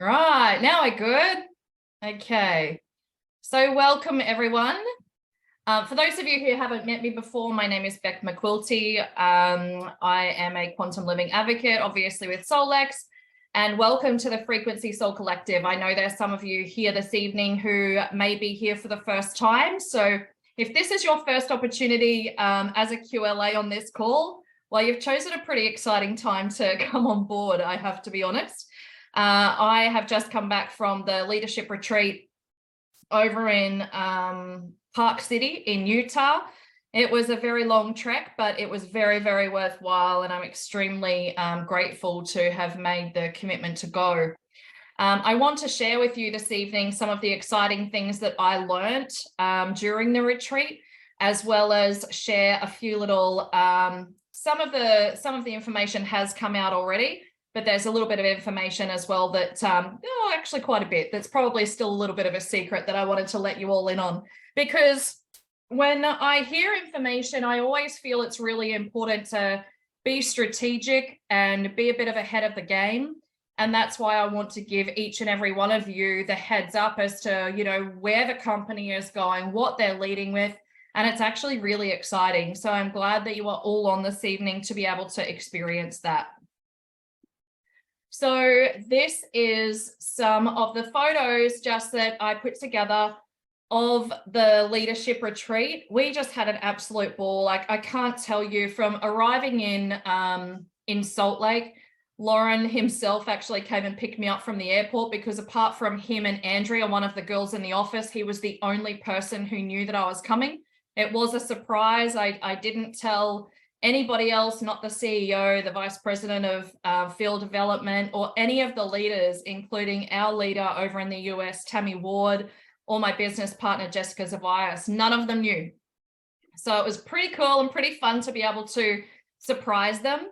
Right, now we're good. Okay, so welcome everyone. For those of you who haven't met me before, my name is Beck McQuilty. I am a quantum living advocate, obviously with Solex, and welcome to the Frequency Soul Collective. I know there's some of you here this evening who may be here for the first time. So if this is your first opportunity as a QLA on this call, well, you've chosen a pretty exciting time to come on board, I have to be honest. I have just come back from the leadership retreat over in Park City in Utah. It was a very long trek, but it was very, very worthwhile. And I'm extremely grateful to have made the commitment to go. I want to share with you this evening some of the exciting things that I learnt during the retreat, as well as share a few little, some of the information has come out already, but there's a little bit of information as well that, actually quite a bit, that's probably still a little bit of a secret that I wanted to let you all in on. Because when I hear information, I always feel it's really important to be strategic and be a bit of ahead of the game. And that's why I want to give each and every one of you the heads up as to, where the company is going, what they're leading with. And it's actually really exciting. So I'm glad that you are all on this evening to be able to experience that. So this is some of the photos just that I put together of the leadership retreat. We just had an absolute ball. Like, I can't tell you, from arriving in Salt Lake, Lauren himself actually came and picked me up from the airport, because apart from him and Andrea, one of the girls in the office, he was the only person who knew that I was coming. It was a surprise. I didn't tell anybody else, not the CEO, the vice president of field development, or any of the leaders, including our leader over in the US, Tammy Ward, or my business partner, Jessica Zavias. None of them knew. So it was pretty cool and pretty fun to be able to surprise them.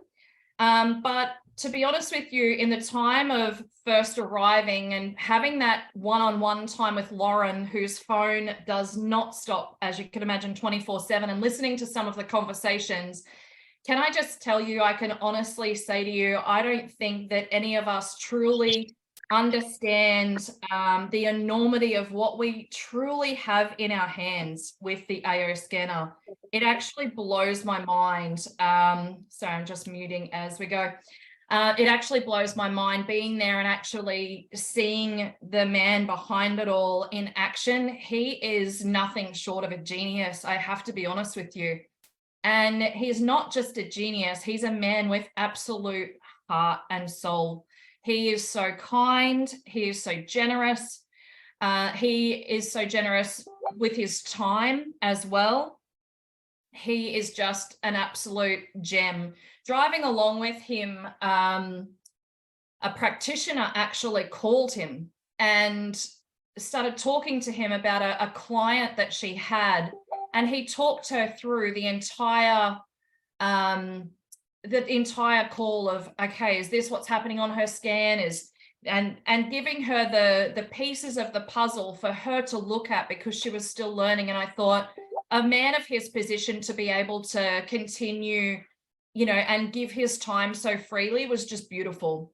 But to be honest with you, in the time of first arriving and having that one-on-one time with Lauren, whose phone does not stop, as you can imagine, 24/7, and listening to some of the conversations, can I just tell you, I can honestly say to you, I don't think that any of us truly understand the enormity of what we truly have in our hands with the AO scanner. It actually blows my mind. So I'm just muting as we go. It actually blows my mind being there and actually seeing the man behind it all in action. He is nothing short of a genius, I have to be honest with you. And he's not just a genius, he's a man with absolute heart and soul. He is so kind, he is so generous. He is so generous with his time as well. He is just an absolute gem. Driving along with him, a practitioner actually called him and started talking to him about a client that she had, and he talked her through the entire call of, okay, is this what's happening on her scan, and giving her the pieces of the puzzle for her to look at, because she was still learning. And I thought, a man of his position to be able to continue, and give his time so freely was just beautiful.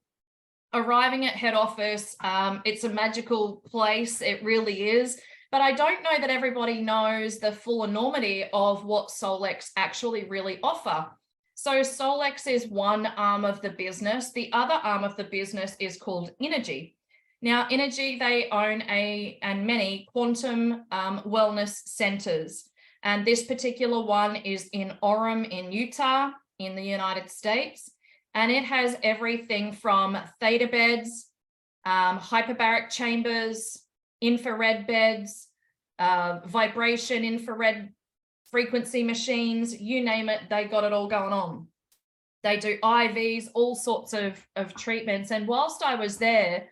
Arriving at head office, it's a magical place, it really is. But I don't know that everybody knows the full enormity of what Solex actually really offer. So Solex is one arm of the business. The other arm of the business is called Energy. Now, Energy, they own many quantum wellness centers. And this particular one is in Orem in Utah, in the United States. And it has everything from theta beds, hyperbaric chambers, infrared beds, vibration infrared frequency machines, you name it, they got it all going on. They do IVs, all sorts of treatments. And whilst I was there,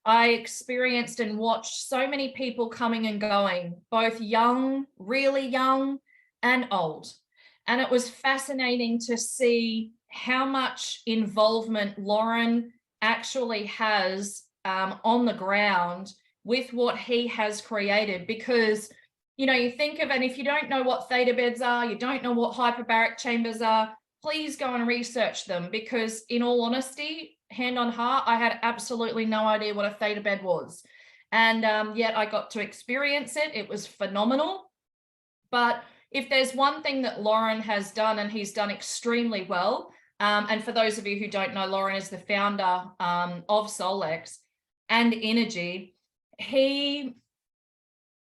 I experienced and watched so many people coming and going, both young, really young, and old. And it was fascinating to see how much involvement Lauren actually has on the ground with what he has created. Because, you think of, and if you don't know what theta beds are, you don't know what hyperbaric chambers are, please go and research them, because in all honesty, hand on heart, I had absolutely no idea what a theta bed was. And yet I got to experience it. It was phenomenal. But if there's one thing that Lauren has done, and he's done extremely well, and for those of you who don't know, Lauren is the founder of Solex and Energy. He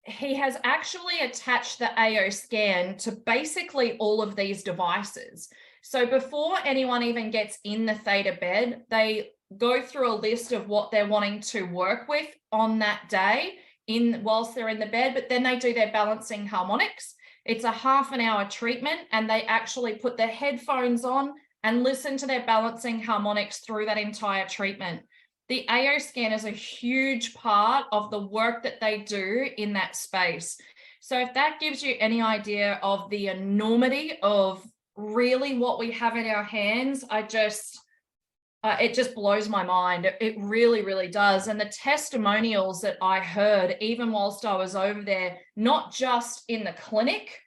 has actually attached the AO scan to basically all of these devices. So before anyone even gets in the theta bed, they go through a list of what they're wanting to work with on that day whilst they're in the bed, but then they do their balancing harmonics. It's a half an hour treatment, and they actually put their headphones on and listen to their balancing harmonics through that entire treatment. The AO scan is a huge part of the work that they do in that space. So if that gives you any idea of the enormity of really what we have in our hands, it just blows my mind. It really, really does. And the testimonials that I heard, even whilst I was over there, not just in the clinic,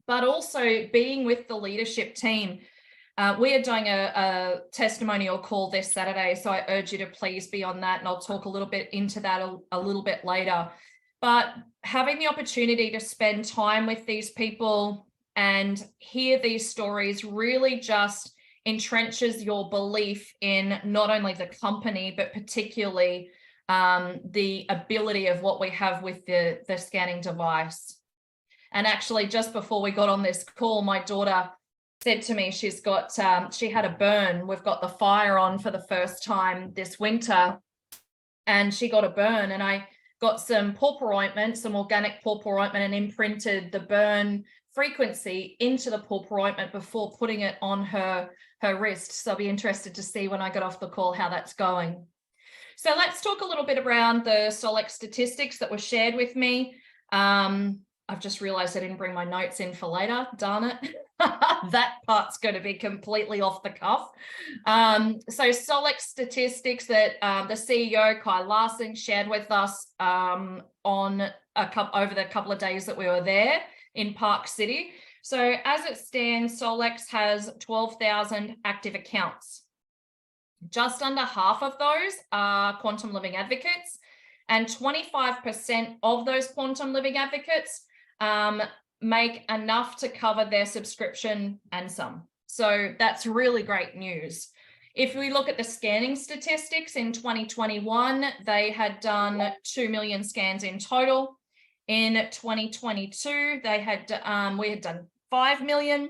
but also being with the leadership team. We are doing a testimonial call this Saturday, so I urge you to please be on that, and I'll talk a little bit into that a little bit later. But having the opportunity to spend time with these people and hear these stories really just entrenches your belief in not only the company, but particularly the ability of what we have with the scanning device. And actually, just before we got on this call, my daughter said to me, she had a burn. We've got the fire on for the first time this winter, and she got a burn, and I got some pawpaw ointment, some organic pawpaw ointment, and imprinted the burn frequency into the pawpaw ointment before putting it on her wrist. So I'll be interested to see when I get off the call how that's going. So let's talk a little bit around the Solex statistics that were shared with me. I've just realized I didn't bring my notes in for later. Darn it. That part's going to be completely off the cuff. So Solex statistics that the CEO, Kai Larson, shared with us over the couple of days that we were there in Park City. So as it stands, Solex has 12,000 active accounts. Just under half of those are quantum living advocates, and 25% of those quantum living advocates make enough to cover their subscription and some. So that's really great news. If we look at the scanning statistics in 2021, they had done 2 million scans in total. In 2022, we had done 5 million.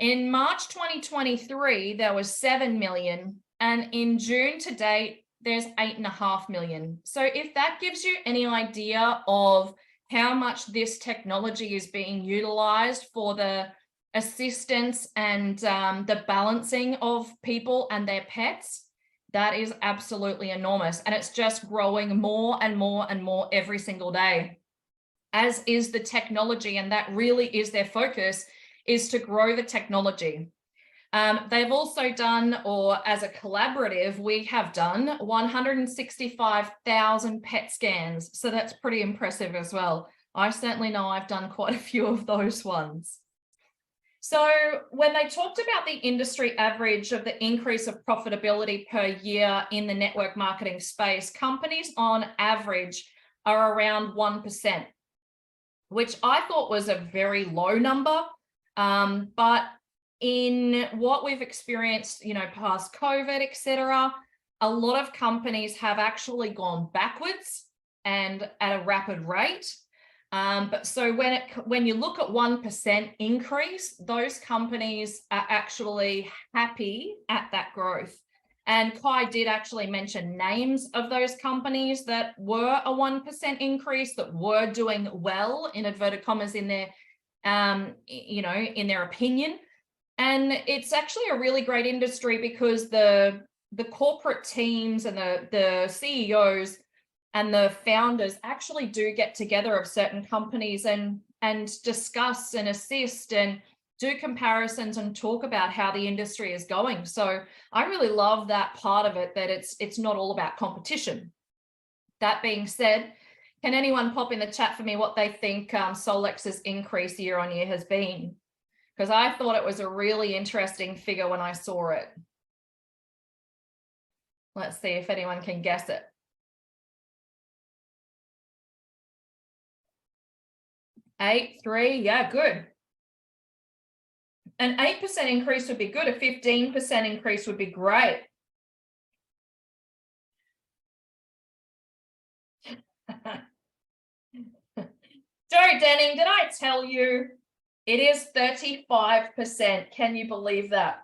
In March 2023, there was 7 million. And in June to date, there's 8.5 million. So if that gives you any idea of how much this technology is being utilized for the assistance and the balancing of people and their pets, that is absolutely enormous. And it's just growing more and more and more every single day, as is the technology. And that really is their focus, is to grow the technology. They've also done, or as a collaborative, we have done 165,000 PET scans. So that's pretty impressive as well. I certainly know I've done quite a few of those ones. So when they talked about the industry average of the increase of profitability per year in the network marketing space, companies on average are around 1%, which I thought was a very low number. But in what we've experienced, past COVID, etc., a lot of companies have actually gone backwards and at a rapid rate. But so when you look at 1% increase, those companies are actually happy at that growth. And Kai did actually mention names of those companies that were a 1% increase, that were doing well, in inverted commas, in their, in their opinion. And it's actually a really great industry because the corporate teams and the CEOs and the founders actually do get together of certain companies and discuss and assist and do comparisons and talk about how the industry is going. So I really love that part of it, that it's not all about competition. That being said, can anyone pop in the chat for me what they think Solex's increase year on year has been? Because I thought it was a really interesting figure when I saw it. Let's see if anyone can guess it. 8, 3, yeah, good. An 8% increase would be good. A 15% increase would be great. Joe Denning, did I tell you? It is 35%. Can you believe that?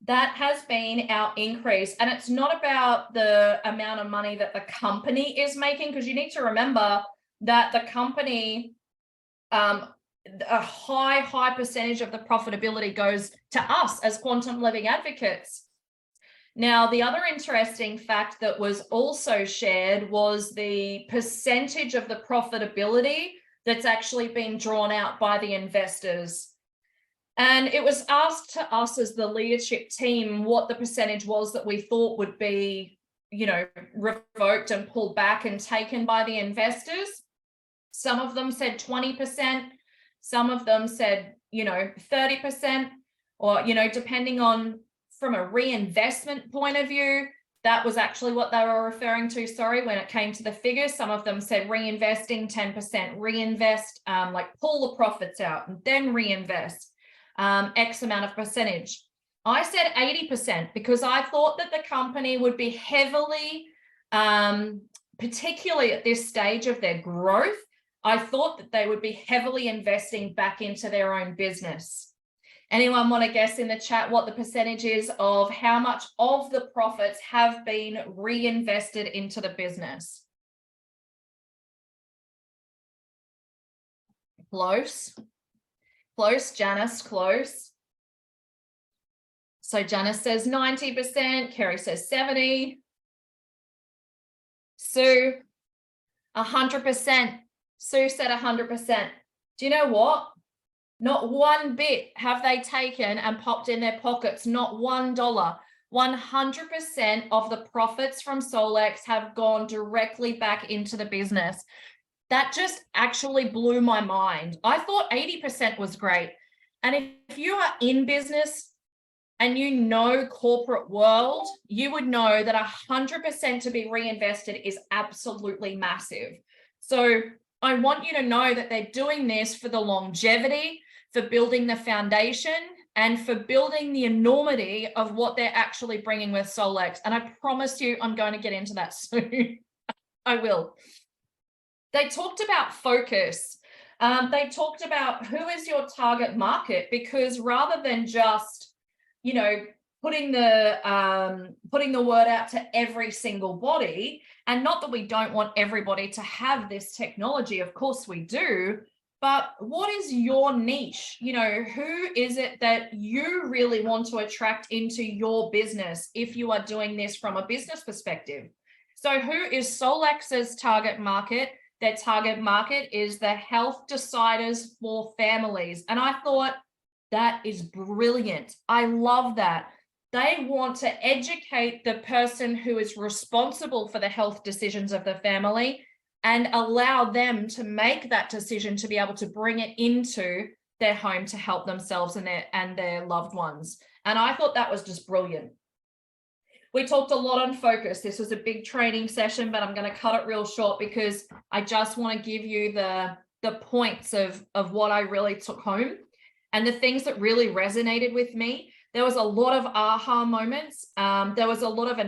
That has been our increase. And it's not about the amount of money that the company is making, because you need to remember that the company, a high percentage of the profitability goes to us as quantum living advocates. Now, the other interesting fact that was also shared was the percentage of the profitability that's actually been drawn out by the investors. And it was asked to us as the leadership team what the percentage was that we thought would be, revoked and pulled back and taken by the investors. Some of them said 20%. Some of them said, 30%, or, depending on from a reinvestment point of view, that was actually what they were referring to, when it came to the figures. Some of them said reinvesting 10%, reinvest, like pull the profits out and then reinvest X amount of percentage. I said 80% because I thought that the company would be heavily, particularly at this stage of their growth, I thought that they would be heavily investing back into their own business. Anyone want to guess in the chat what the percentage is of how much of the profits have been reinvested into the business? Close. Close, Janice, close. So Janice says 90%, Kerry says 70%. Sue, 100%. Sue said 100%. Do you know what? Not one bit have they taken and popped in their pockets, not $1. 100% of the profits from Solex have gone directly back into the business. That just actually blew my mind. I thought 80% was great. And if you are in business and corporate world, you would know that 100% to be reinvested is absolutely massive. So I want you to know that they're doing this for the longevity, for building the foundation, and for building the enormity of what they're actually bringing with Solex. And I promise you, I'm going to get into that soon. I will. They talked about focus. They talked about who is your target market, because rather than just, putting the word out to every single body, and not that we don't want everybody to have this technology, of course we do, but what is your niche? Who is it that you really want to attract into your business if you are doing this from a business perspective? So who is Solex's target market? Their target market is the health deciders for families. And I thought that is brilliant. I love that. They want to educate the person who is responsible for the health decisions of the family and allow them to make that decision to be able to bring it into their home to help themselves and their loved ones. And I thought that was just brilliant. We talked a lot on focus. This was a big training session, but I'm going to cut it real short because I just want to give you the points of what I really took home and the things that really resonated with me. There was a lot of aha moments. There was a lot of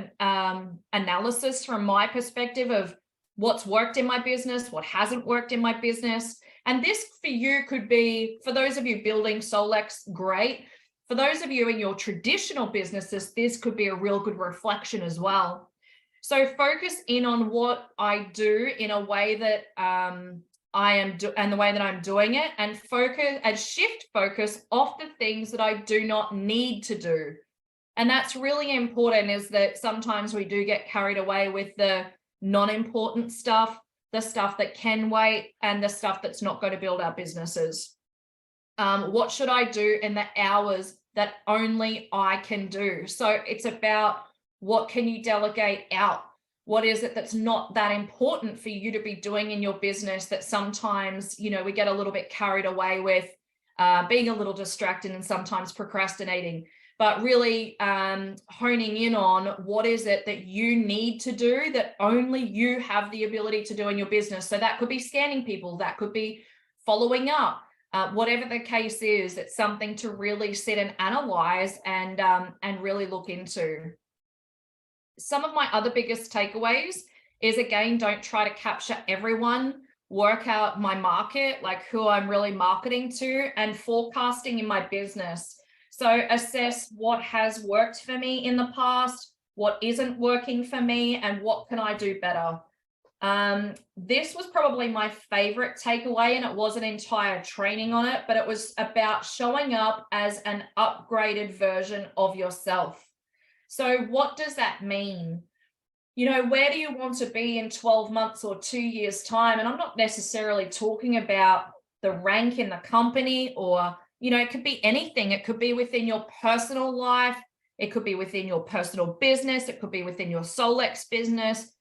analysis from my perspective of what's worked in my business, what hasn't worked in my business. And this for you could be, for those of you building Solex, great. For those of you in your traditional businesses, this could be a real good reflection as well. So focus in on what I do in a way that and the way that I'm doing it, and focus and shift focus off the things that I do not need to do. And that's really important, is that sometimes we do get carried away with the non-important stuff, the stuff that can wait, and the stuff that's not going to build our businesses. What should I do in the hours that only I can do? So it's about what can you delegate out? What is it that's not that important for you to be doing in your business that sometimes, we get a little bit carried away with, being a little distracted and sometimes procrastinating. but really honing in on what is it that you need to do that only you have the ability to do in your business. So that could be scanning people, that could be following up, whatever the case is. It's something to really sit and analyze and really look into. Some of my other biggest takeaways is, again, don't try to capture everyone. Work out my market, like who I'm really marketing to, and forecasting in my business. So assess what has worked for me in the past, what isn't working for me, and what can I do better. This was probably my favorite takeaway, and it was an entire training on it, but it was about showing up as an upgraded version of yourself. So what does that mean? You know, where do you want to be in 12 months or 2 years' time? And I'm not necessarily talking about the rank in the company, or, you know, it could be anything. It could be within your personal life. It could be within your personal business. It could be within your Solex business.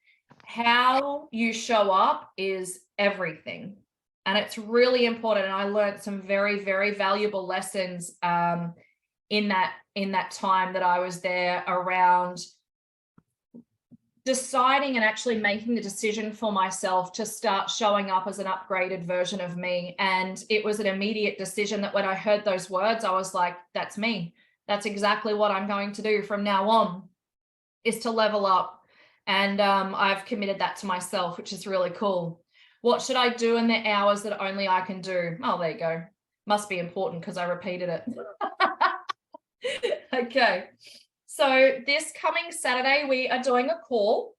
How you show up is everything. And it's really important. And I learned some very, very valuable lessons in that time that I was there, around deciding and actually making the decision for myself to start showing up as an upgraded version of me. And it was an immediate decision that when I heard those words, I was like, that's me. That's exactly what I'm going to do from now on, is to level up. And I've committed that to myself, which is really cool. What should I do in the hours that only I can do? Oh, there you go. Must be important because I repeated it. Okay. So this coming Saturday, we are doing a call.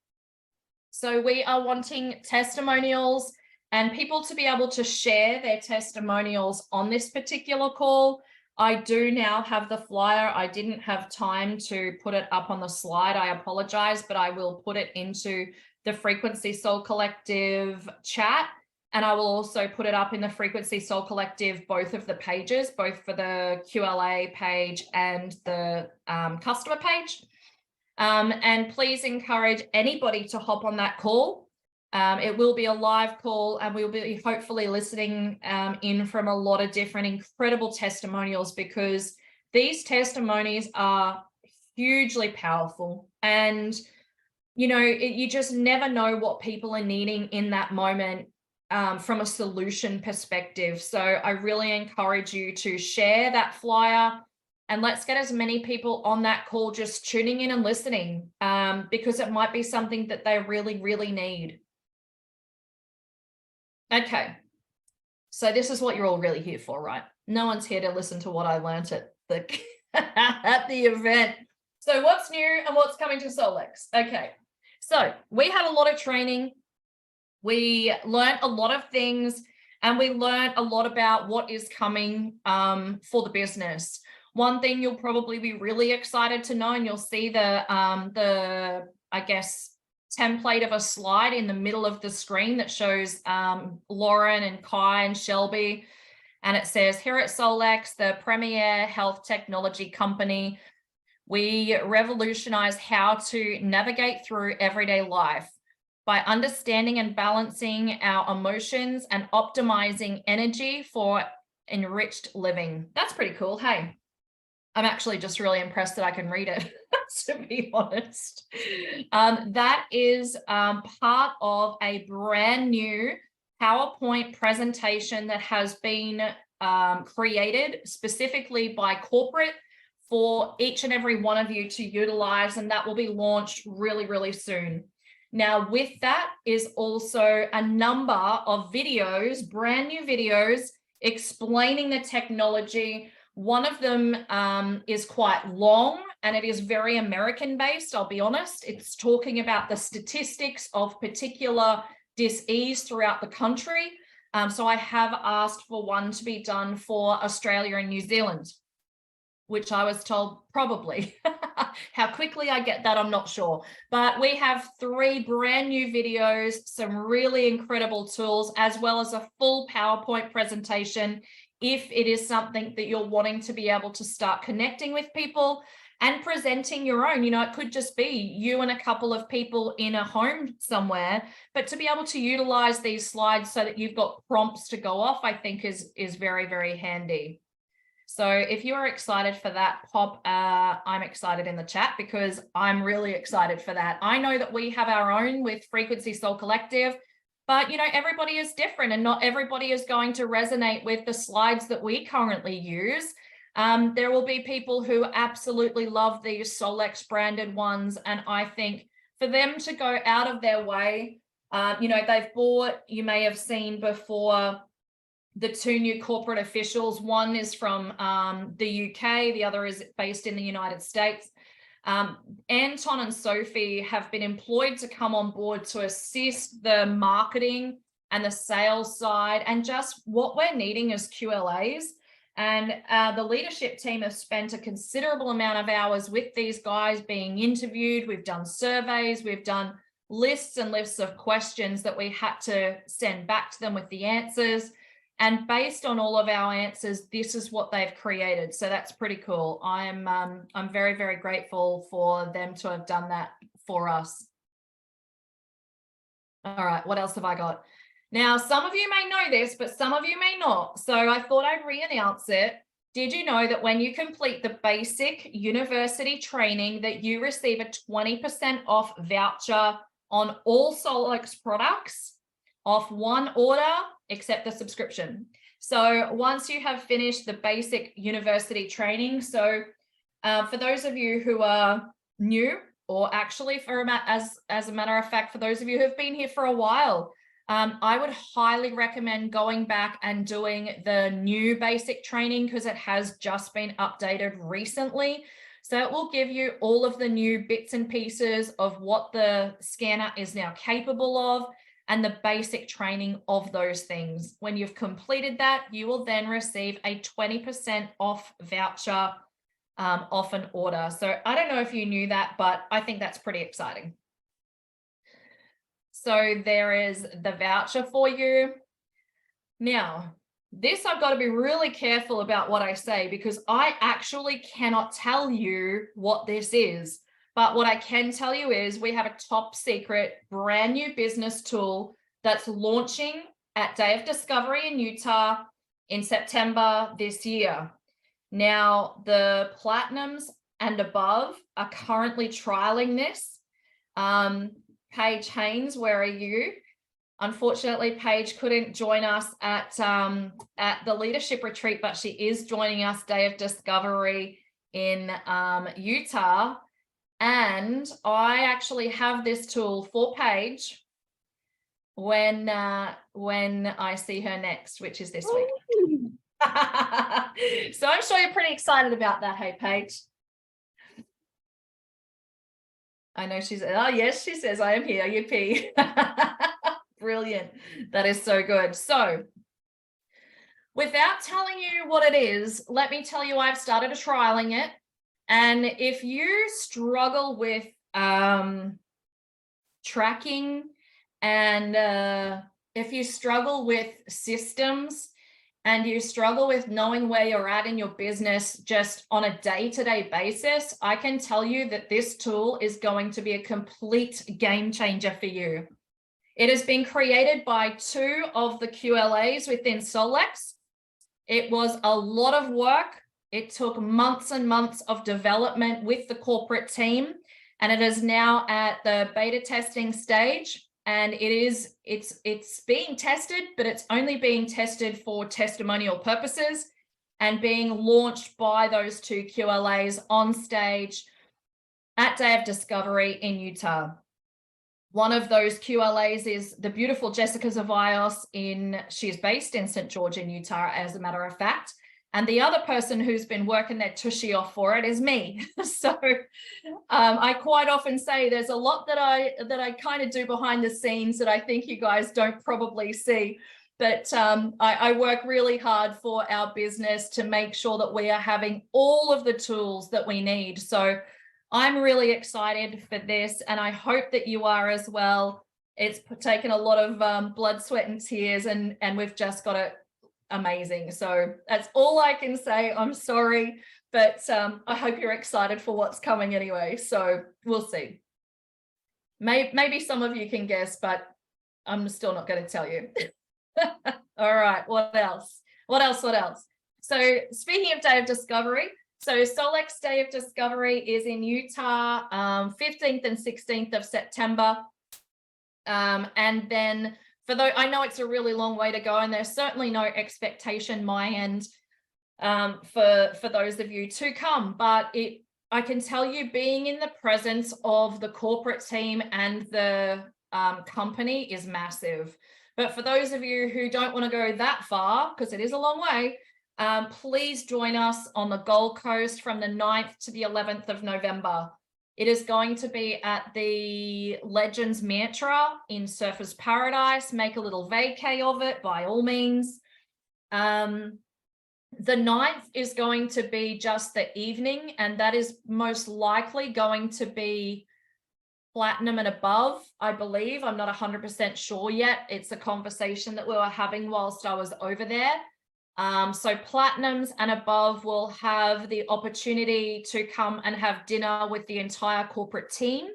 So we are wanting testimonials and people to be able to share their testimonials on this particular call. I do now have the flyer. I didn't have time to put it up on the slide. I apologize, but I will put it into the Frequency Soul Collective chat. And I will also put it up in the Frequency Soul Collective, both of the pages, both for the QLA page and the customer page. And please encourage anybody to hop on that call. It will be a live call, and we'll be hopefully listening in from a lot of different incredible testimonials, because these testimonies are hugely powerful. And, you know, you just never know what people are needing in that moment. From a solution perspective. So I really encourage you to share that flyer, and let's get as many people on that call just tuning in and listening, because it might be something that they really, really need. Okay. So this is what you're all really here for, right? No one's here to listen to what I learned at the, at the event. So what's new and what's coming to Solex? Okay. So we had a lot of training. We learned a lot of things, and we learned a lot about what is coming for the business. One thing you'll probably be really excited to know, and you'll see the I guess, template of a slide in the middle of the screen that shows Lauren and Kai and Shelby. And it says, here at Solex, the premier health technology company, we revolutionize how to navigate through everyday life by understanding and balancing our emotions and optimizing energy for enriched living. That's pretty cool. Hey, I'm actually just really impressed that I can read it, to be honest. That is part of a brand new PowerPoint presentation that has been created specifically by corporate for each and every one of you to utilize, and that will be launched really, really soon. Now, with that is also a number of videos, brand new videos, explaining the technology. One of them is quite long, and it is very American-based, I'll be honest. It's talking about the statistics of particular dis-ease throughout the country. So I have asked for one to be done for Australia and New Zealand, which I was told probably. How quickly I get that, I'm not sure. But we have 3 brand new videos, some really incredible tools, as well as a full PowerPoint presentation, if it is something that you're wanting to be able to start connecting with people and presenting your own. You know, it could just be you and a couple of people in a home somewhere, but to be able to utilize these slides so that you've got prompts to go off, I think is very, very handy. So if you are excited for that, pop I'm excited in the chat, because I'm really excited for that. I know that we have our own with Frequency Soul Collective, but you know, everybody is different and not everybody is going to resonate with the slides that we currently use. There will be people who absolutely love these Solex branded ones. And I think for them to go out of their way, you know, they've bought, you may have seen before, the two new corporate officials. One is from the UK, the other is based in the United States. Anton and Sophie have been employed to come on board to assist the marketing and the sales side and just what we're needing as QLAs. And the leadership team have spent a considerable amount of hours with these guys being interviewed. We've done surveys, we've done lists and lists of questions that we had to send back to them with the answers. And based on all of our answers, this is what they've created. So that's pretty cool. I'm very, very grateful for them to have done that for us. All right, what else have I got? Now, some of you may know this, but some of you may not. So I thought I'd re-announce it. Did you know that when you complete the basic university training that you receive a 20% off voucher on all Solex products off one order, except the subscription? So once you have finished the basic university training, so for those of you who are new, or actually as a matter of fact, for those of you who have been here for a while, I would highly recommend going back and doing the new basic training, because it has just been updated recently. So it will give you all of the new bits and pieces of what the scanner is now capable of and the basic training of those things. When you've completed that, you will then receive a 20% off voucher off an order. So I don't know if you knew that, but I think that's pretty exciting. So there is the voucher for you. Now, this I've got to be really careful about what I say, because I actually cannot tell you what this is. But what I can tell you is we have a top secret brand new business tool that's launching at Day of Discovery in Utah in September this year. Now, the Platinums and above are currently trialing this. Paige Haynes, where are you? Unfortunately, Paige couldn't join us at the leadership retreat, but she is joining us Day of Discovery in Utah. And I actually have this tool for Paige when I see her next, which is this week. So I'm sure you're pretty excited about that. Hey, Paige. I know she's, oh yes, she says, I am here, yippee. Brilliant. That is so good. So without telling you what it is, let me tell you, I've started trialing it. And if you struggle with tracking, and if you struggle with systems, and you struggle with knowing where you're at in your business just on a day-to-day basis, I can tell you that this tool is going to be a complete game changer for you. It has been created by two of the QLAs within Solex. It was a lot of work. It took months and months of development with the corporate team, and it is now at the beta testing stage. And it's being tested, but it's only being tested for testimonial purposes and being launched by those two QLAs on stage at Day of Discovery in Utah. One of those QLAs is the beautiful Jessica Zavios she's based in St. George in Utah, as a matter of fact. And the other person who's been working their tushy off for it is me. So I quite often say there's a lot that I kind of do behind the scenes that I think you guys don't probably see. But I work really hard for our business to make sure that we are having all of the tools that we need. So I'm really excited for this, and I hope that you are as well. It's taken a lot of blood, sweat, and tears, and we've just got it amazing. So that's all I can say. I'm sorry, but I hope you're excited for what's coming anyway. So we'll see. Maybe some of you can guess, but I'm still not going to tell you. All right, what else? What else? So speaking of Day of Discovery, so Solex Day of Discovery is in Utah, 15th and 16th of September. And then for those, I know it's a really long way to go, and there's certainly no expectation my end for those of you to come, but I can tell you, being in the presence of the corporate team and the company is massive. But for those of you who don't want to go that far, because it is a long way, please join us on the Gold Coast from the 9th to the 11th of November. It is going to be at the Legends Mantra in Surfers Paradise. Make a little vacay of it by all means. The 9th is going to be just the evening, and that is most likely going to be platinum and above, I believe. I'm not 100% sure yet. It's a conversation that we were having whilst I was over there. So platinums and above will have the opportunity to come and have dinner with the entire corporate team.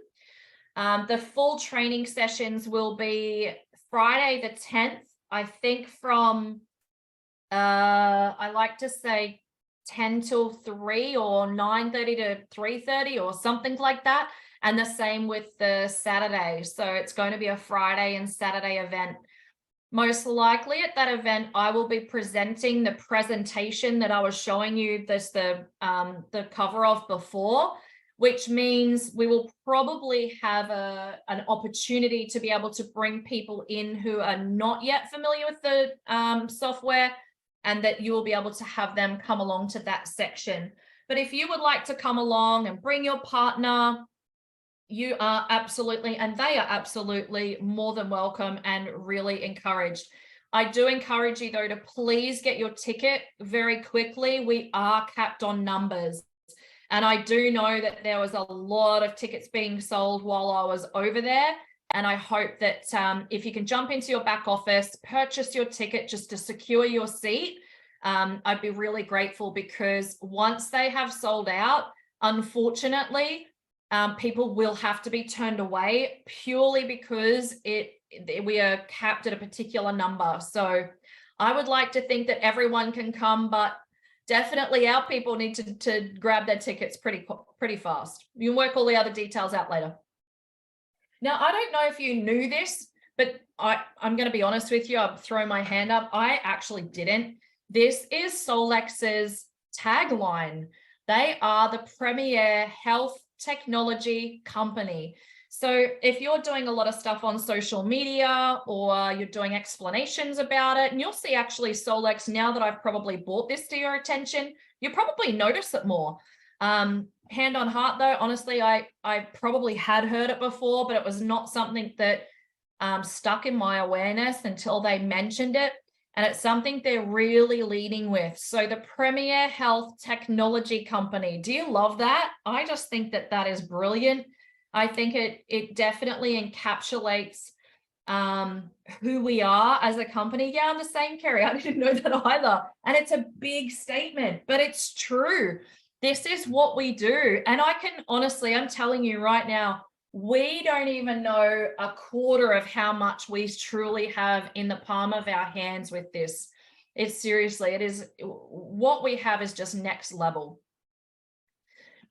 The full training sessions will be Friday the 10th, I think, from I like to say 10 till 3 or 9:30 to 3:30 or something like that. And the same with the Saturday. So it's going to be a Friday and Saturday event. Most likely at that event, I will be presenting the presentation that I was showing you the cover of before, which means we will probably have an opportunity to be able to bring people in who are not yet familiar with the software, and that you will be able to have them come along to that section. But if you would like to come along and bring your partner, you are absolutely, and they are absolutely more than welcome and really encouraged. I do encourage you though to please get your ticket very quickly. We are capped on numbers. And I do know that there was a lot of tickets being sold while I was over there. And I hope that if you can jump into your back office, purchase your ticket just to secure your seat, I'd be really grateful, because once they have sold out, unfortunately, people will have to be turned away purely because we are capped at a particular number. So I would like to think that everyone can come, but definitely our people need to grab their tickets pretty fast. You can work all the other details out later. Now, I don't know if you knew this, but I'm going to be honest with you. I'll throw my hand up. I actually didn't. This is Solex's tagline. They are the premier health technology company. So if you're doing a lot of stuff on social media, or you're doing explanations about it, and you'll see actually Solex, now that I've probably brought this to your attention, you probably notice it more. Hand on heart though, honestly, I probably had heard it before, but it was not something that stuck in my awareness until they mentioned it. And it's something they're really leading with. So the premier health technology company. Do you love that? I just think that that is brilliant. I think it definitely encapsulates who we are as a company. Yeah, I'm the same, Kerry. I didn't know that either. And it's a big statement, but it's true. This is what we do. And I can honestly, I'm telling you right now, we don't even know a quarter of how much we truly have in the palm of our hands with this. It's seriously, it is, what we have is just next level.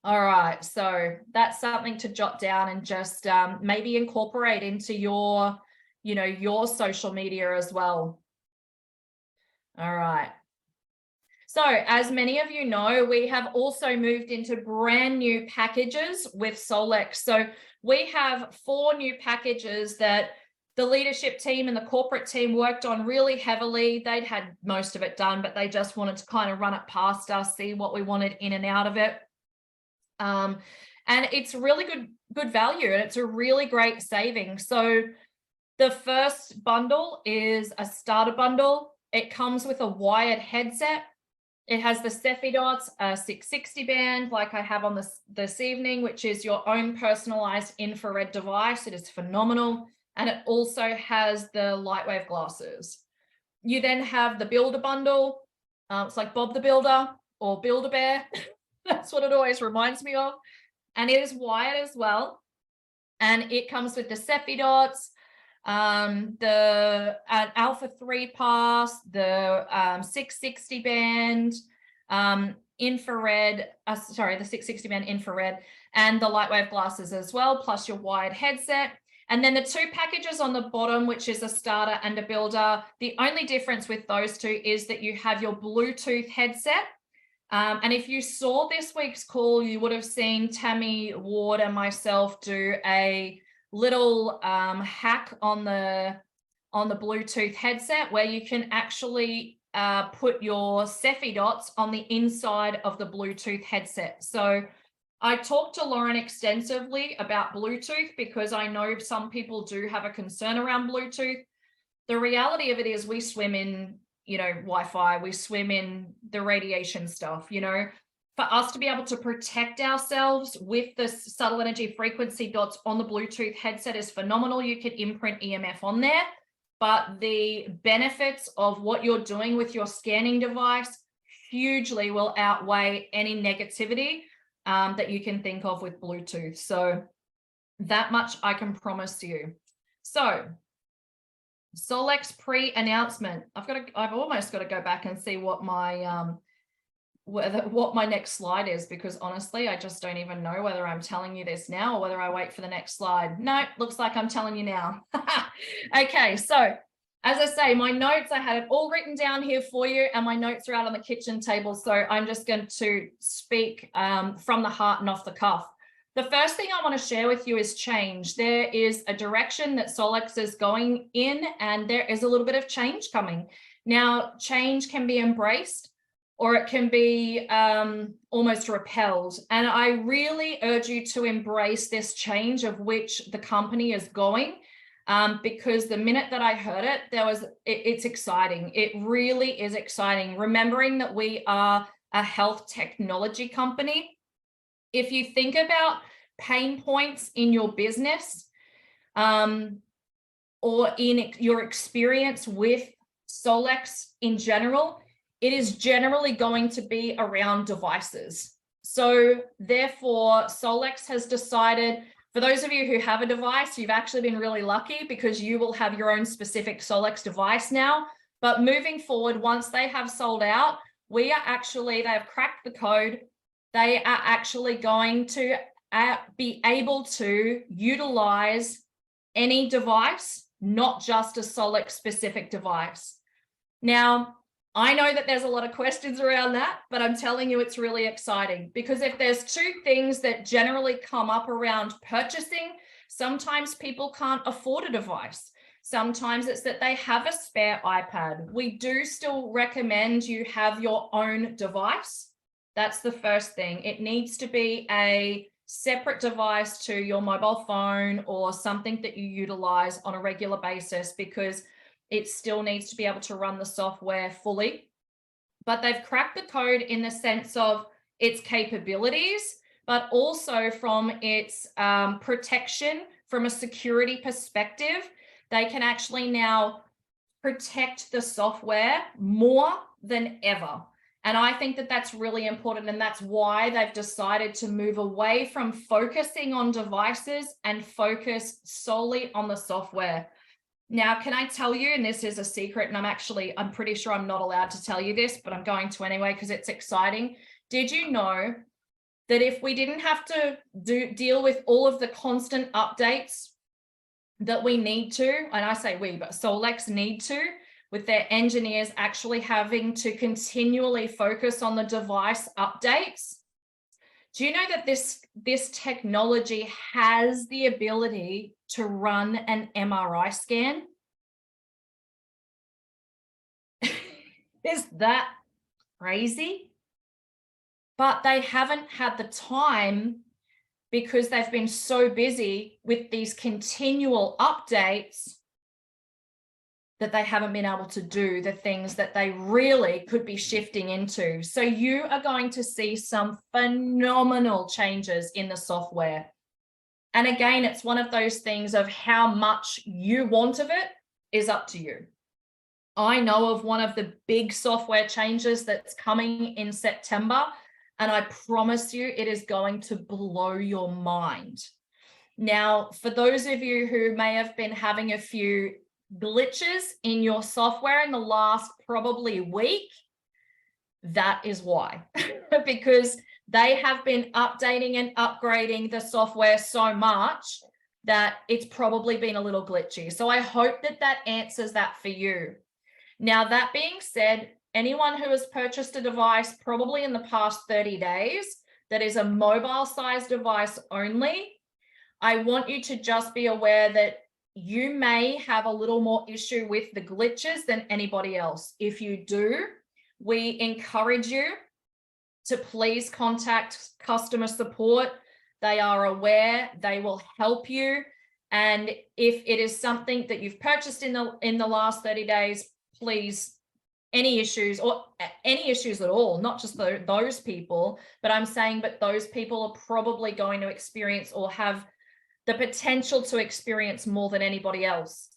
All right, so that's something to jot down and just maybe incorporate into your, your social media as well. All right. So as many of you know, we have also moved into brand new packages with Solex. So we have 4 new packages that the leadership team and the corporate team worked on really heavily. They'd had most of it done, but they just wanted to kind of run it past us, see what we wanted in and out of it. And it's really good value, and it's a really great saving. So the first bundle is a starter bundle. It comes with a wired headset. It has the Cephy Dots, a 660 band like I have on this evening, which is your own personalized infrared device. It is phenomenal. And it also has the Lightwave glasses. You then have the Builder bundle. It's like Bob the Builder or Build-A-Bear. That's what it always reminds me of. And it is wired as well. And it comes with the Cephy Dots, an Alpha 3 pass, the 660 band, infrared, the 660 band infrared, and the Lightwave glasses as well, plus your wired headset. And then the two packages on the bottom, which is a starter and a builder. The only difference with those two is that you have your Bluetooth headset. And if you saw this week's call, you would have seen Tammy Ward and myself do a little hack on the Bluetooth headset where you can actually put your Cephy dots on the inside of the Bluetooth headset. So I talked to Lauren extensively about Bluetooth because I know some people do have a concern around Bluetooth. The reality of it is we swim in, Wi-Fi, we swim in the radiation stuff, for us to be able to protect ourselves with the subtle energy frequency dots on the Bluetooth headset is phenomenal. You can imprint EMF on there, but the benefits of what you're doing with your scanning device hugely will outweigh any negativity that you can think of with Bluetooth. So that much I can promise you. So Solex pre-announcement. I've almost got to go back and see what my what my next slide is, because honestly, I just don't even know whether I'm telling you this now or whether I wait for the next slide. No, looks like I'm telling you now. Okay, so as I say, my notes, I had it all written down here for you, and my notes are out on the kitchen table. So I'm just going to speak from the heart and off the cuff. The first thing I want to share with you is change. There is a direction that Solex is going in, and there is a little bit of change coming. Now, change can be embraced or it can be almost repelled. And I really urge you to embrace this change of which the company is going, because the minute that I heard it, it's exciting. It really is exciting. Remembering that we are a health technology company. If you think about pain points in your business or in your experience with Solex in general, it is generally going to be around devices. So therefore, Solex has decided, for those of you who have a device, you've actually been really lucky because you will have your own specific Solex device now. But moving forward, once they have sold out, they have cracked the code. They are actually going to be able to utilize any device, not just a Solex specific device. Now, I know that there's a lot of questions around that, but I'm telling you, it's really exciting, because if there's two things that generally come up around purchasing, sometimes people can't afford a device. Sometimes it's that they have a spare iPad. We do still recommend you have your own device. That's the first thing. It needs to be a separate device to your mobile phone or something that you utilize on a regular basis, because it still needs to be able to run the software fully. But they've cracked the code in the sense of its capabilities, but also from its protection from a security perspective. They can actually now protect the software more than ever. And I think that that's really important. And that's why they've decided to move away from focusing on devices and focus solely on the software. Now, can I tell you, and this is a secret, and I'm pretty sure I'm not allowed to tell you this, but I'm going to anyway because it's exciting. Did you know that if we didn't have to deal with all of the constant updates that we need to, and I say we, but Solex need to, with their engineers actually having to continually focus on the device updates? Do you know that this technology has the ability to run an MRI scan? Is that crazy? But they haven't had the time because they've been so busy with these continual updates that they haven't been able to do the things that they really could be shifting into. So you are going to see some phenomenal changes in the software. And again, it's one of those things of how much you want of it is up to you. I know of one of the big software changes that's coming in September, and I promise you it is going to blow your mind. Now, for those of you who may have been having a few glitches in your software in the last probably week, that is why, because they have been updating and upgrading the software so much that it's probably been a little glitchy. So I hope that that answers that for you. Now, that being said, anyone who has purchased a device probably in the past 30 days that is a mobile size device only, I want you to just be aware that you may have a little more issue with the glitches than anybody else. If you do, we encourage you to please contact customer support. They are aware, they will help you. And if it is something that you've purchased in the last 30 days, please, any issues at all, not just those people, but I'm saying, but those people are probably going to experience or have the potential to experience more than anybody else.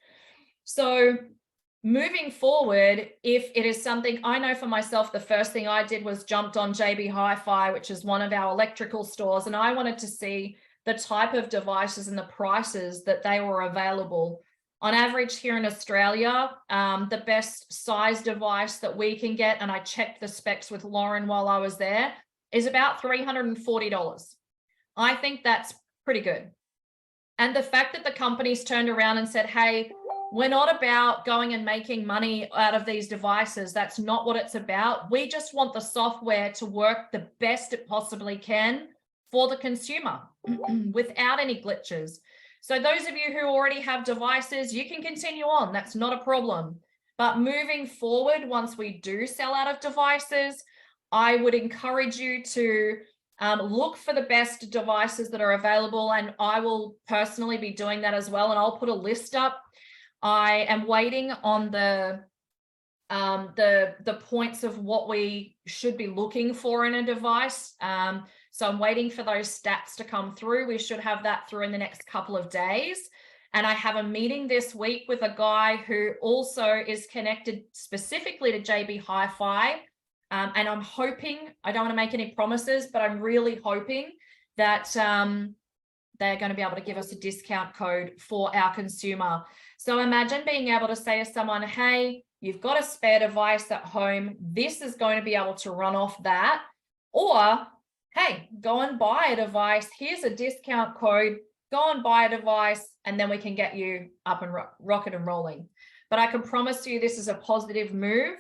So moving forward, if it is something, I know for myself, the first thing I did was jumped on JB Hi-Fi, which is one of our electrical stores, and I wanted to see the type of devices and the prices that they were available. On average here in Australia, the best size device that we can get, and I checked the specs with Lauren while I was there, is about $340. I think that's pretty good. And the fact that the companies turned around and said, hey, we're not about going and making money out of these devices. That's not what it's about. We just want the software to work the best it possibly can for the consumer without any glitches. So those of you who already have devices, you can continue on. That's not a problem. But moving forward, once we do sell out of devices, I would encourage you to look for the best devices that are available. And I will personally be doing that as well. And I'll put a list up. I am waiting on the points of what we should be looking for in a device. So I'm waiting for those stats to come through. We should have that through in the next couple of days. And I have a meeting this week with a guy who also is connected specifically to JB Hi-Fi. And I'm hoping, I don't want to make any promises, but I'm really hoping that they're going to be able to give us a discount code for our consumer. So imagine being able to say to someone, hey, you've got a spare device at home. This is going to be able to run off that. Or, hey, go and buy a device. Here's a discount code. Go and buy a device, and then we can get you up and rocket and rolling. But I can promise you this is a positive move.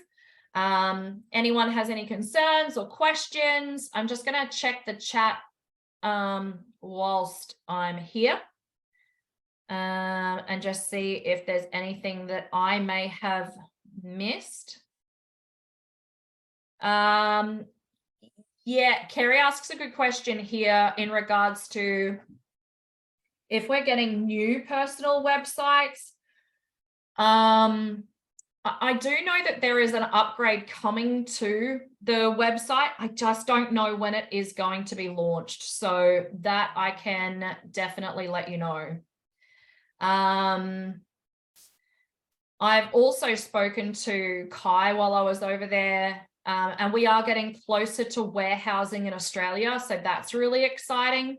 Anyone has any concerns or questions? I'm just going to check the chat whilst I'm here. And just see if there's anything that I may have missed. Yeah, Kerry asks a good question here in regards to if we're getting new personal websites. I do know that there is an upgrade coming to the website. I just don't know when it is going to be launched. So that I can definitely let you know. I've also spoken to Kai while I was over there, and we are getting closer to warehousing in Australia. So that's really exciting.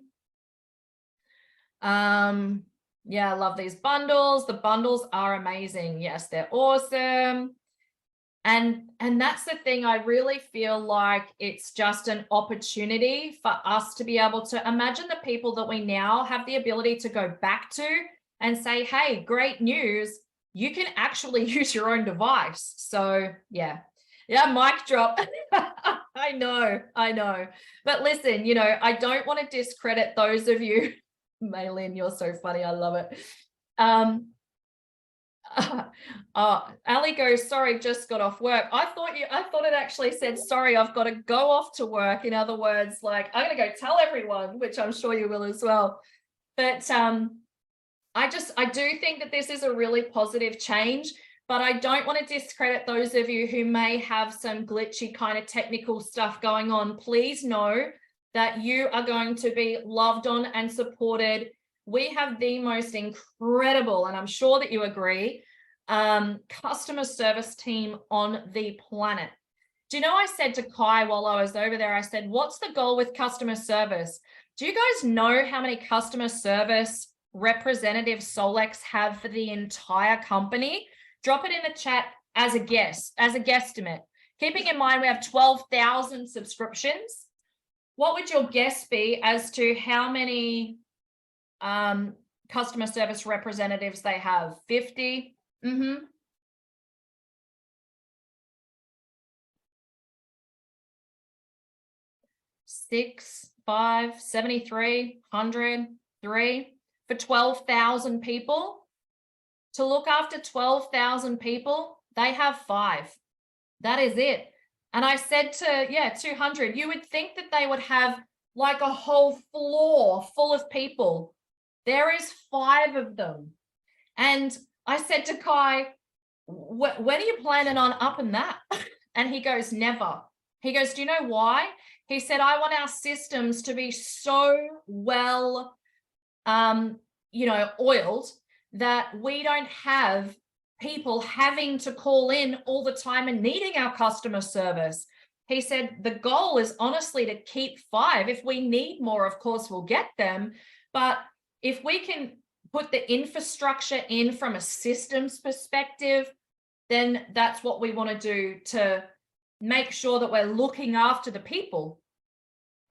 Yeah, I love these bundles. The bundles are amazing. Yes, they're awesome. And that's the thing. I really feel like it's just an opportunity for us to be able to imagine the people that we now have the ability to go back to and say, hey, great news. You can actually use your own device. So yeah, mic drop. I know. But listen, I don't want to discredit those of you. Maylin, you're so funny. I love it. Ali goes, sorry, just got off work. I thought it actually said, sorry, I've got to go off to work. In other words, like, I'm going to go tell everyone, which I'm sure you will as well. But I do think that this is a really positive change, but I don't want to discredit those of you who may have some glitchy kind of technical stuff going on. Please know that you are going to be loved on and supported. We have the most incredible, and I'm sure that you agree, customer service team on the planet. Do you know, I said to Kai while I was over there, I said, what's the goal with customer service? Do you guys know how many customer service representatives Solex have for the entire company? Drop it in the chat as a guess, as a guesstimate. Keeping in mind we have 12,000 subscriptions. What would your guess be as to how many customer service representatives they have? 50? 6, 5, 73, 100, 3 for 12,000 people. To look after 12,000 people, they have 5. That is it. And I said to, 200, you would think that they would have like a whole floor full of people. There is 5 of them. And I said to Kai, when are you planning on upping that? And he goes, never. He goes, do you know why? He said, I want our systems to be so well, oiled that we don't have people having to call in all the time and needing our customer service. He said, the goal is honestly to keep 5. If we need more, of course, we'll get them. But if we can put the infrastructure in from a systems perspective, then that's what we want to do to make sure that we're looking after the people.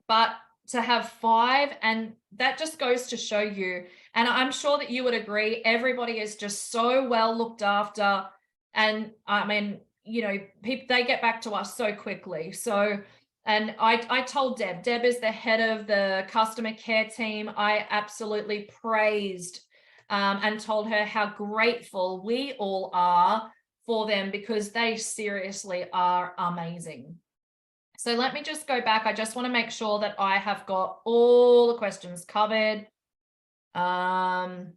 But to have 5, and that just goes to show you, and I'm sure that you would agree, everybody is just so well looked after. And I mean, people, they get back to us so quickly. So, and I told Deb is the head of the customer care team. I absolutely praised and told her how grateful we all are for them, because they seriously are amazing. So let me just go back. I just want to make sure that I have got all the questions covered. The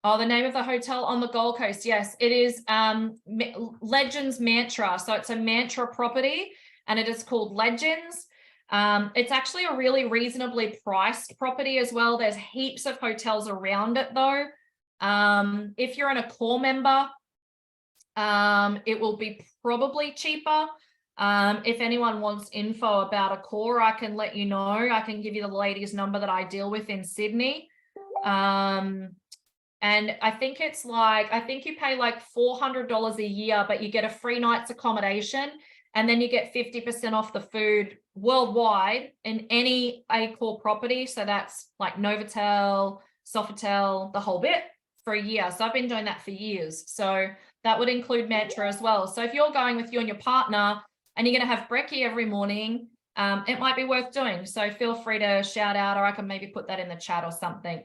name of the hotel on the Gold Coast. Yes, it is Legends Mantra. So it's a Mantra property and it is called Legends. It's actually a really reasonably priced property as well. There's heaps of hotels around it though. If you're an Accor member, it will be probably cheaper. If anyone wants info about Accor, I can let you know. I can give you the lady's number that I deal with in Sydney. And I think it's like, I think you pay like $400 a year, but you get a free night's accommodation, and then you get 50% off the food worldwide in any Accor property. So that's like Novotel, Sofitel, the whole bit for a year. So I've been doing that for years. So that would include Mantra as well. So if you're going with you and your partner and you're going to have brekkie every morning, it might be worth doing. So feel free to shout out, or I can maybe put that in the chat or something.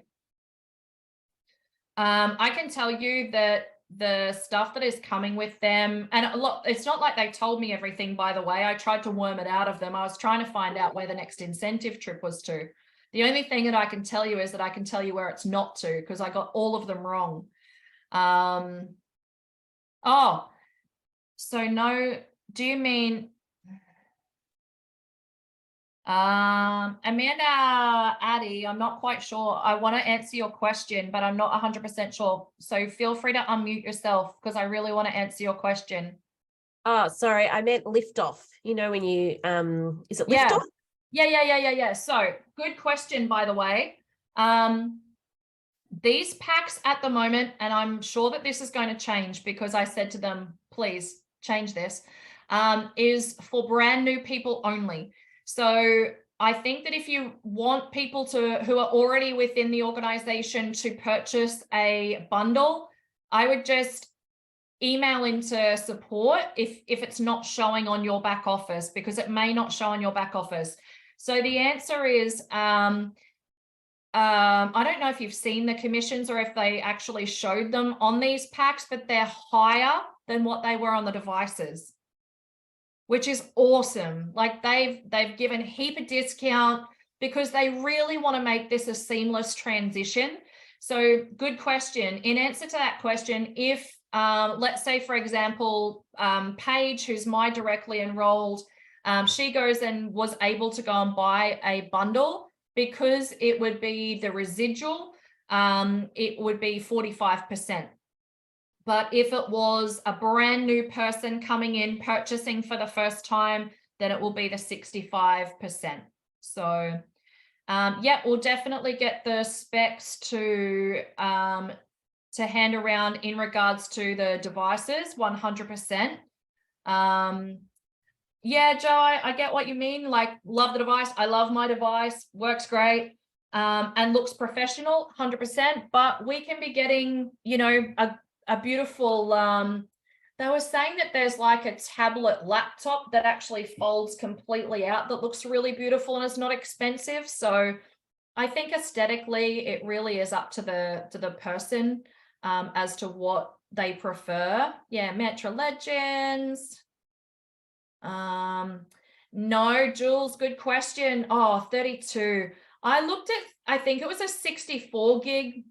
I can tell you that the stuff that is coming with them, and a lot, it's not like they told me everything, by the way. I tried to worm it out of them. I was trying to find out where the next incentive trip was to. The only thing that I can tell you is that I can tell you where it's not to, because I got all of them wrong. Oh, so no, do you mean Amanda Addy, I'm not quite sure. I want to answer your question, but I'm not 100% sure. So feel free to unmute yourself, because I really want to answer your question. Oh, sorry, I meant lift off. You know, when you is it lift off? Yeah. So good question, by the way. These packs at the moment, and I'm sure that this is going to change because I said to them, please change this, is for brand new people only. So I think that if you want people who are already within the organization to purchase a bundle, I would just email into support if it's not showing on your back office, because it may not show on your back office. So the answer is, I don't know if you've seen the commissions or if they actually showed them on these packs, but they're higher than what they were on the devices, which is awesome. Like they've given a heap of discount because they really want to make this a seamless transition. So good question. In answer to that question, if let's say, for example, Paige, who's my directly enrolled, she goes and was able to go and buy a bundle, because it would be the residual, it would be 45%. But if it was a brand new person coming in, purchasing for the first time, then it will be the 65%. So yeah, we'll definitely get the specs to hand around in regards to the devices, 100%. Yeah, Joe, I get what you mean. Like, love the device. I love my device, works great, and looks professional, 100%. But we can be getting, you know, a beautiful, they were saying that there's like a tablet laptop that actually folds completely out that looks really beautiful and is not expensive. So I think aesthetically, it really is up to the person as to what they prefer. Yeah, Mantra Legends. No, Jules, good question. Oh, 32. I looked at, I think it was a 64 gig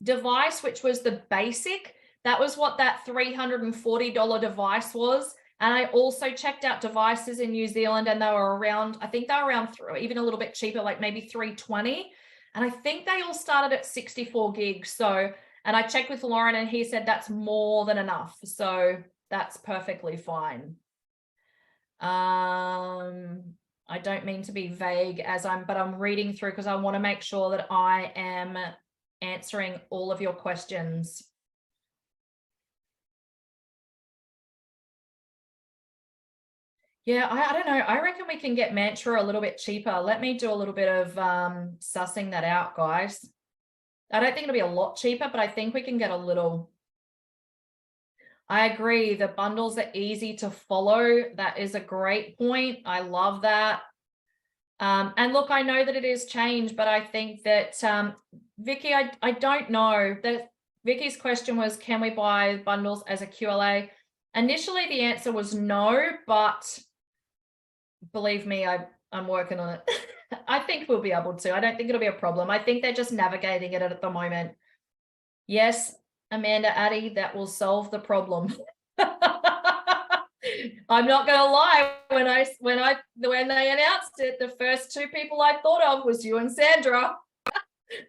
device, which was the basic. That was what that $340 device was. And I also checked out devices in New Zealand, and they were around, I think they were around even a little bit cheaper, like maybe 320. And I think they all started at 64 gigs. So, and I checked with Lauren and he said that's more than enough. So that's perfectly fine. I don't mean to be vague but I'm reading through because I want to make sure that I am answering all of your questions. Yeah, I don't know. I reckon we can get Mantra a little bit cheaper. Let me do a little bit of sussing that out, guys. I don't think it'll be a lot cheaper, but I think we can get a little. I agree. The bundles are easy to follow. That is a great point. I love that. And look, I know that it is change, but I think that, Vicky, I don't know. That Vicky's question was, can we buy bundles as a QLA? Initially, the answer was no, but believe me, I'm working on it. I think we'll be able to. I don't think it'll be a problem. I think they're just navigating it at the moment. Yes, Amanda Addy, that will solve the problem. I'm not gonna lie, when they announced it, the first two people I thought of was you and Sandra.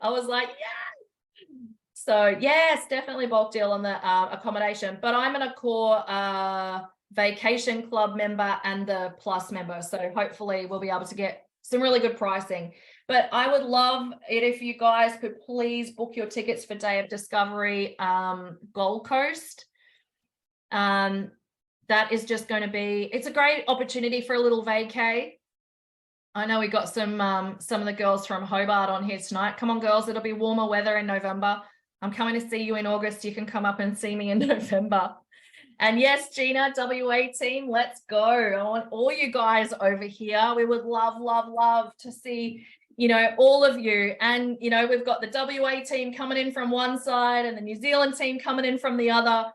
I was like, yeah. So yes, definitely bulk deal on the accommodation, but I'm an Accor vacation club member and the plus member, so hopefully we'll be able to get some really good pricing. But I would love it if you guys could please book your tickets for Day of Discovery Gold Coast. That is just going to be, it's a great opportunity for a little vacay. I know we got some of the girls from Hobart on here tonight. Come on, girls, it'll be warmer weather in November. I'm coming to see you in August. You can come up and see me in November. And yes, Gina, WA team, let's go. I want all you guys over here. We would love, love, love to see, you know, all of you. And, you know, we've got the WA team coming in from one side and the New Zealand team coming in from the other.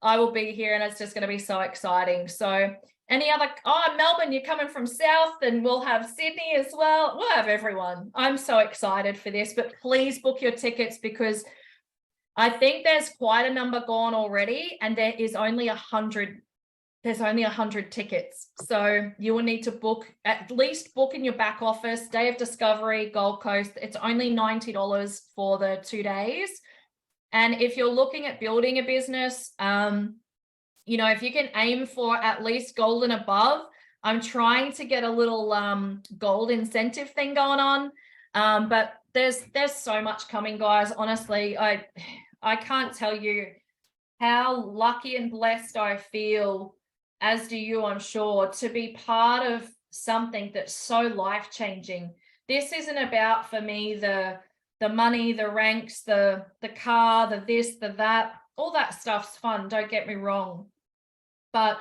I will be here and it's just going to be so exciting. So any other, Melbourne, you're coming from South, and we'll have Sydney as well. We'll have everyone. I'm so excited for this, but please book your tickets because I think there's quite a number gone already, and there is only 100. There's only 100 tickets. So you will need to book, at least book in your back office, Day of Discovery, Gold Coast. It's only $90 for the 2 days. And if you're looking at building a business, you know, if you can aim for at least gold and above, I'm trying to get a little gold incentive thing going on. But there's so much coming, guys. Honestly, I can't tell you how lucky and blessed I feel, as do you, I'm sure, to be part of something that's so life-changing. This isn't about, for me, the money, the ranks, the car, the this, the that. All that stuff's fun, don't get me wrong. But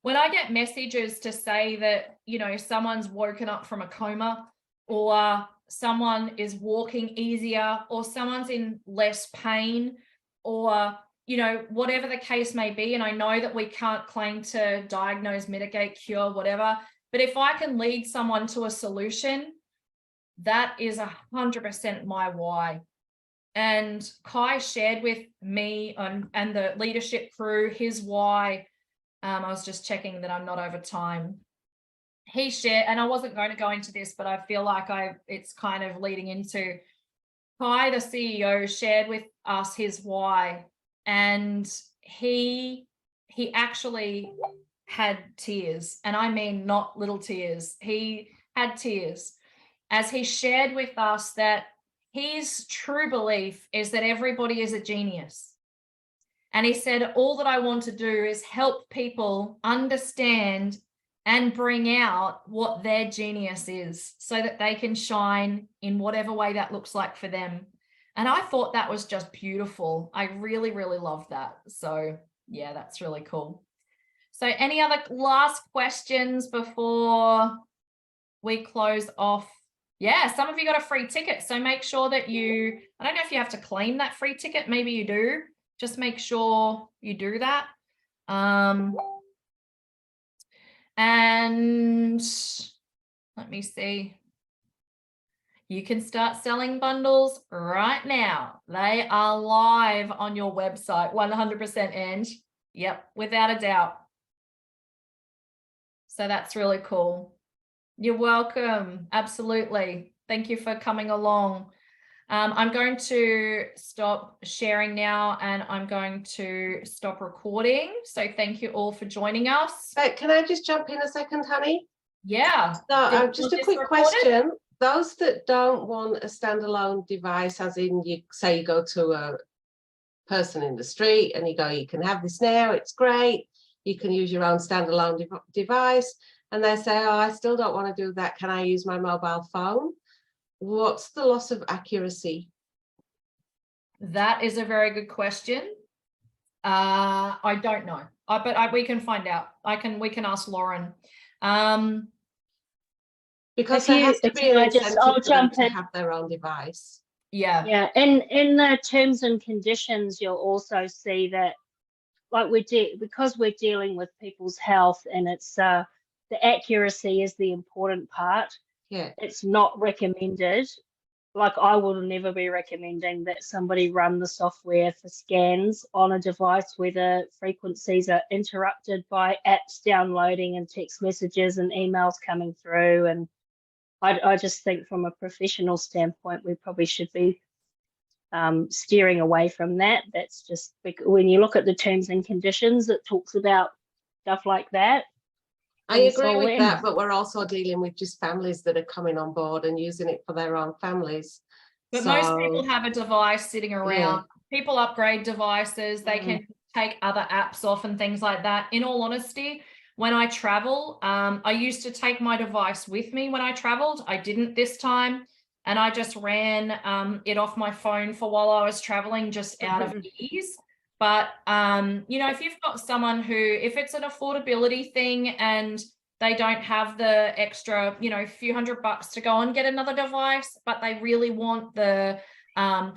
when I get messages to say that, you know, someone's woken up from a coma, or someone is walking easier, or someone's in less pain, or, you know, whatever the case may be, and I know that we can't claim to diagnose, mitigate, cure, whatever, but if I can lead someone to a solution, that is 100% my why. And Kai shared with me and the leadership crew his why. I was just checking that I'm not over time. He shared, and I wasn't going to go into this, but I feel like it's kind of leading into, Kai, the CEO, shared with us his why. And he actually had tears, and I mean not little tears. He had tears as he shared with us that his true belief is that everybody is a genius. And he said, all that I want to do is help people understand and bring out what their genius is so that they can shine in whatever way that looks like for them. And I thought that was just beautiful. I really, really love that. So yeah, that's really cool. So any other last questions before we close off? Yeah, some of you got a free ticket. So make sure that you, I don't know if you have to claim that free ticket. Maybe you do. Just make sure you do that. And let me see. You can start selling bundles right now. They are live on your website, 100%, Ange. Yep, without a doubt. So that's really cool. You're welcome. Absolutely. Thank you for coming along. I'm going to stop sharing now, and I'm going to stop recording. So thank you all for joining us. But can I just jump in a second, honey? Yeah. So just a quick question. Those that don't want a standalone device, as in you say you go to a person in the street and you go, you can have this now, it's great. You can use your own standalone device. And they say, oh, I still don't want to do that. Can I use my mobile phone? What's the loss of accuracy? That is a very good question. I don't know, but we can find out. We can ask Lauren. Because there has to be an incentive I'll for them jump to in. have their own device. Yeah. Yeah, in the terms and conditions, you'll also see that, like because we're dealing with people's health, and it's the accuracy is the important part. Yeah. It's not recommended. Like, I will never be recommending that somebody run the software for scans on a device where the frequencies are interrupted by apps downloading and text messages and emails coming through. And I just think from a professional standpoint, we probably should be steering away from that. That's just, when you look at the terms and conditions, it talks about stuff like that. I agree with that, but we're also dealing with just families that are coming on board and using it for their own families. But most people have a device sitting around. Yeah. People upgrade devices. They can take other apps off and things like that. In all honesty, when I travel, I used to take my device with me when I traveled. I didn't this time. And I just ran it off my phone for while I was traveling, just out of ease. But, you know, if you've got someone who, if it's an affordability thing and they don't have the extra, you know, few $100 to go and get another device, but they really want the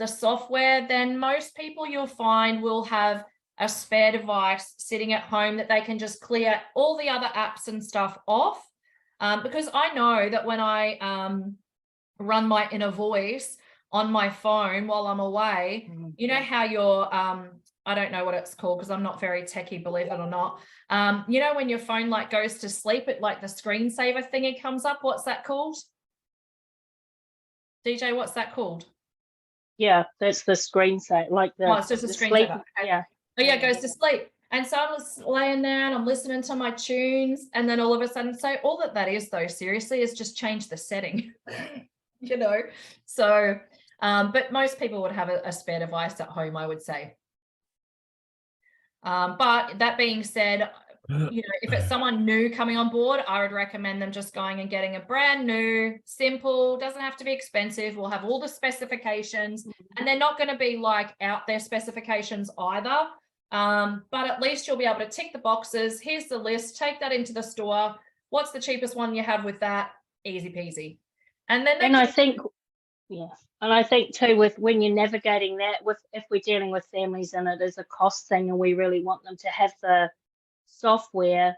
software, then most people you'll find will have a spare device sitting at home that they can just clear all the other apps and stuff off. Because I know that when I run my inner voice on my phone while I'm away, you know how you're, I don't know what it's called because I'm not very techie, believe it or not. You know, when your phone like goes to sleep, it like the screensaver thing, it comes up. What's that called? DJ, what's that called? Yeah, that's the screensaver, like the, it's just a screensaver. sleep. Okay. Yeah. Oh yeah, it goes to sleep. And so I was laying there and I'm listening to my tunes, and then all of a sudden, so all that is though, seriously, is just change the setting, you know? So, but most people would have a spare device at home, I would say. But that being said, you know, if it's someone new coming on board, I would recommend them just going and getting a brand new, simple, doesn't have to be expensive. We'll have all the specifications, and they're not going to be like out there specifications either. But at least you'll be able to tick the boxes. Here's the list, take that into the store. What's the cheapest one you have with that? Easy peasy. And then I think, yeah. And I think too, with when you're navigating that, with if we're dealing with families and it is a cost thing and we really want them to have the software,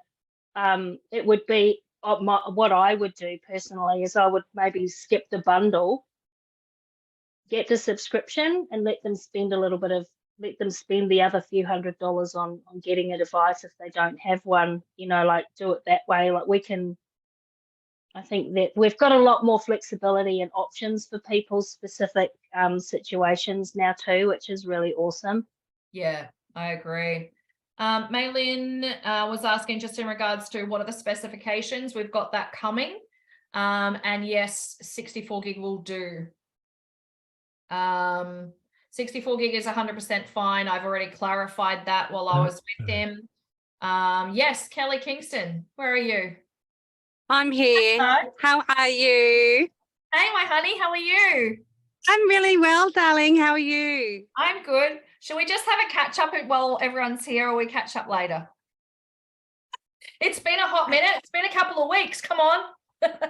it would be what I would do personally is I would maybe skip the bundle, get the subscription, and let them spend the other few $100s on getting a device if they don't have one, you know, like do it that way. Like I think that we've got a lot more flexibility and options for people's specific situations now too, which is really awesome. yeah, I agree. Maylin was asking just in regards to what are the specifications. We've got that coming. And yes, 64 gig will do. 64 gig is 100% fine. I've already clarified that while I was with him. Yes, Kelly Kingston, where are you? I'm here. Hello. How are you? Hey, my honey, how are you? I'm really well, darling. How are you? I'm good. Should we just have a catch up while everyone's here, or we catch up later? It's been a hot minute. It's been a couple of weeks. Come on.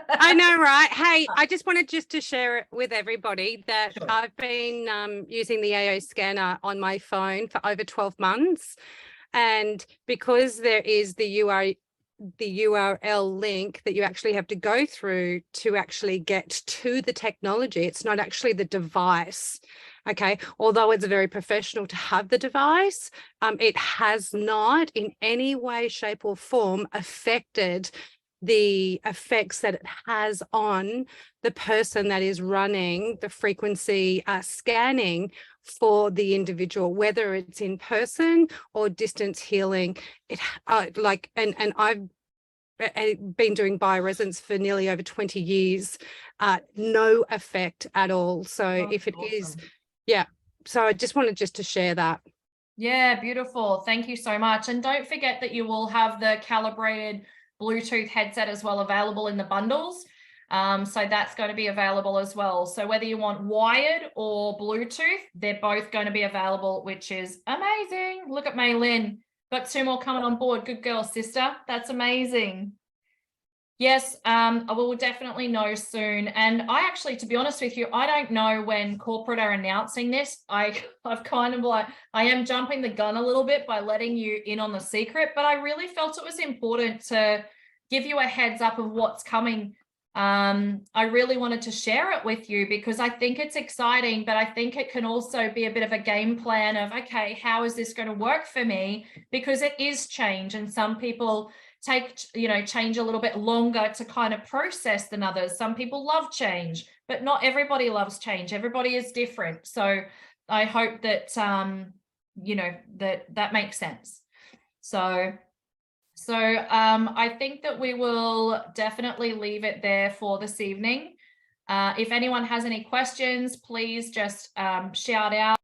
I know, right? Hey, I just wanted just to share it with everybody that Sure. I've been using the AO scanner on my phone for over 12 months. And because there is the URL link that you actually have to go through to actually get to the technology, it's not actually the device. Okay, although it's very professional to have the device, it has not in any way, shape or form affected the effects that it has on the person that is running the frequency scanning for the individual, whether it's in person or distance healing. It and I've been doing bioresonance for nearly over 20 years, no effect at all. So if it is, awesome. yeah. So I just wanted just to share that. Yeah, beautiful. Thank you so much. And don't forget that you will have the calibrated Bluetooth headset as well available in the bundles. So that's going to be available as well. So whether you want wired or Bluetooth, they're both going to be available, which is amazing. Look at Maylin. Got 2 more coming on board. Good girl, sister. That's amazing. Yes, I will definitely know soon. And I actually, to be honest with you, I don't know when corporate are announcing this. I've kind of like, I am jumping the gun a little bit by letting you in on the secret, but I really felt it was important to give you a heads up of what's coming. I really wanted to share it with you because I think it's exciting, but I think it can also be a bit of a game plan of, okay, how is this going to work for me? Because it is change, and some people change a little bit longer to kind of process than others. Some people love change, but not everybody loves change. Everybody is different. So I hope that that makes sense. So I think that we will definitely leave it there for this evening. If anyone has any questions, please just shout out.